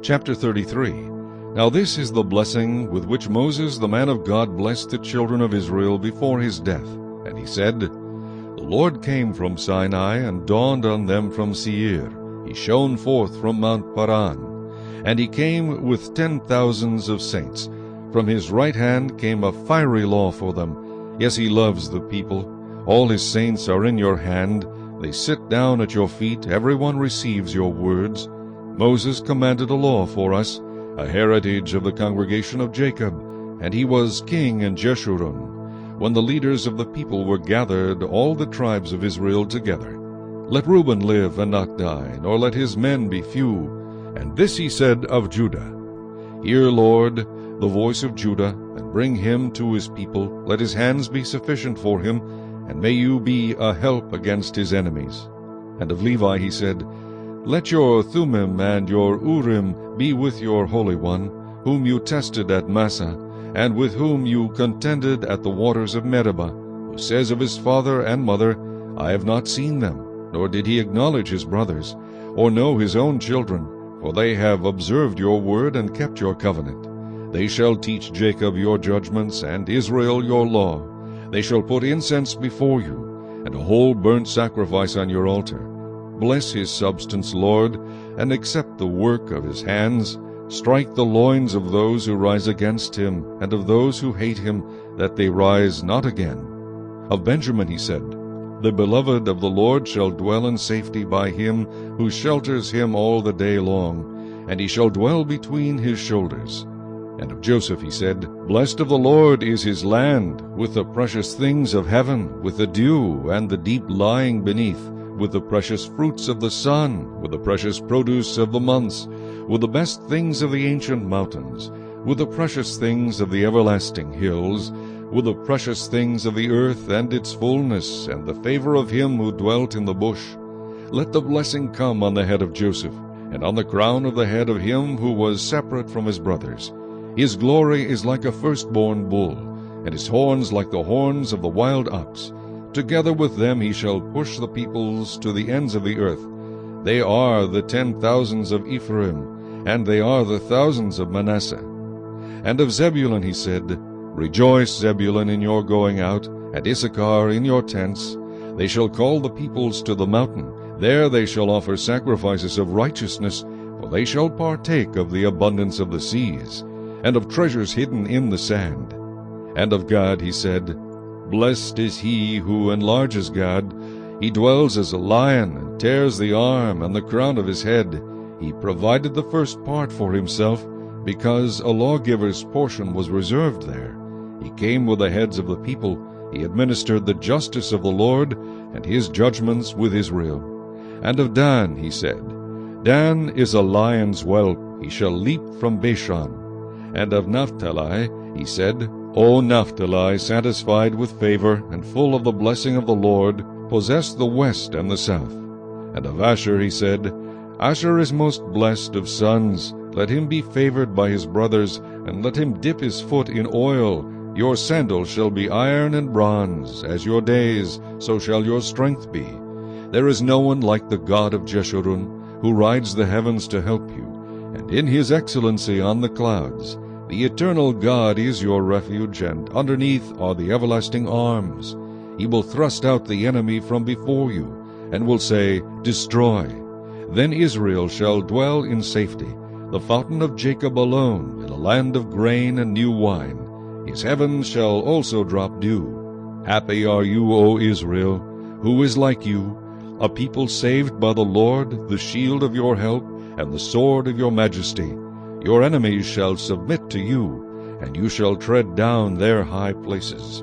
Chapter 33. Now this is the blessing with which Moses the man of God blessed the children of Israel before his death. And he said, The Lord came from Sinai and dawned on them from Seir. He shone forth from Mount Paran. And he came with 10,000s of saints. From his right hand came a fiery law for them. Yes, he loves the people. All his saints are in your hand. They sit down at your feet. Everyone receives your words. Moses commanded a law for us, a heritage of the congregation of Jacob, and he was king in Jeshurun. When the leaders of the people were gathered, all the tribes of Israel together. Let Reuben live and not die, nor let his men be few. And this he said of Judah, Hear, Lord, the voice of Judah, and bring him to his people. Let his hands be sufficient for him, and may you be a help against his enemies. And of Levi he said, Let your Thummim and your Urim be with your Holy One, whom you tested at Massah, and with whom you contended at the waters of Meribah, who says of his father and mother, I have not seen them, nor did he acknowledge his brothers, or know his own children, for they have observed your word and kept your covenant. They shall teach Jacob your judgments, and Israel your law. They shall put incense before you, and a whole burnt sacrifice on your altar. Bless his substance, Lord, and accept the work of his hands. Strike the loins of those who rise against him, and of those who hate him, that they rise not again. Of Benjamin he said, The beloved of the Lord shall dwell in safety by him who shelters him all the day long, and he shall dwell between his shoulders. And of Joseph he said, Blessed of the Lord is his land, with the precious things of heaven, with the dew and the deep lying beneath, with the precious fruits of the sun, with the precious produce of the months, with the best things of the ancient mountains, with the precious things of the everlasting hills, with the precious things of the earth and its fullness, and the favor of him who dwelt in the bush. Let the blessing come on the head of Joseph, and on the crown of the head of him who was separate from his brothers. His glory is like a firstborn bull, and his horns like the horns of the wild ox. Together with them he shall push the peoples to the ends of the earth. They are the 10,000s of Ephraim, and they are the thousands of Manasseh. And of Zebulun he said, Rejoice, Zebulun, in your going out, and Issachar in your tents. They shall call the peoples to the mountain. There they shall offer sacrifices of righteousness, for they shall partake of the abundance of the seas, and of treasures hidden in the sand. And of Gad he said, Blessed is he who enlarges Gad. He dwells as a lion, and tears the arm and the crown of his head. He provided the first part for himself, because a lawgiver's portion was reserved there. He came with the heads of the people. He administered the justice of the Lord, and his judgments with Israel. And of Dan he said, Dan is a lion's whelp. He shall leap from Bashan. And of Naphtali he said, O Naphtali, satisfied with favor, and full of the blessing of the Lord, possess the west and the south. And of Asher he said, Asher is most blessed of sons. Let him be favored by his brothers, and let him dip his foot in oil. Your sandals shall be iron and bronze. As your days, so shall your strength be. There is no one like the God of Jeshurun, who rides the heavens to help you, and in his excellency on the clouds. The eternal God is your refuge, and underneath are the everlasting arms. He will thrust out the enemy from before you, and will say, Destroy. Then Israel shall dwell in safety, the fountain of Jacob alone, in a land of grain and new wine. His heavens shall also drop dew. Happy are you, O Israel, who is like you, a people saved by the Lord, the shield of your help, and the sword of your majesty. Your enemies shall submit to you, and you shall tread down their high places.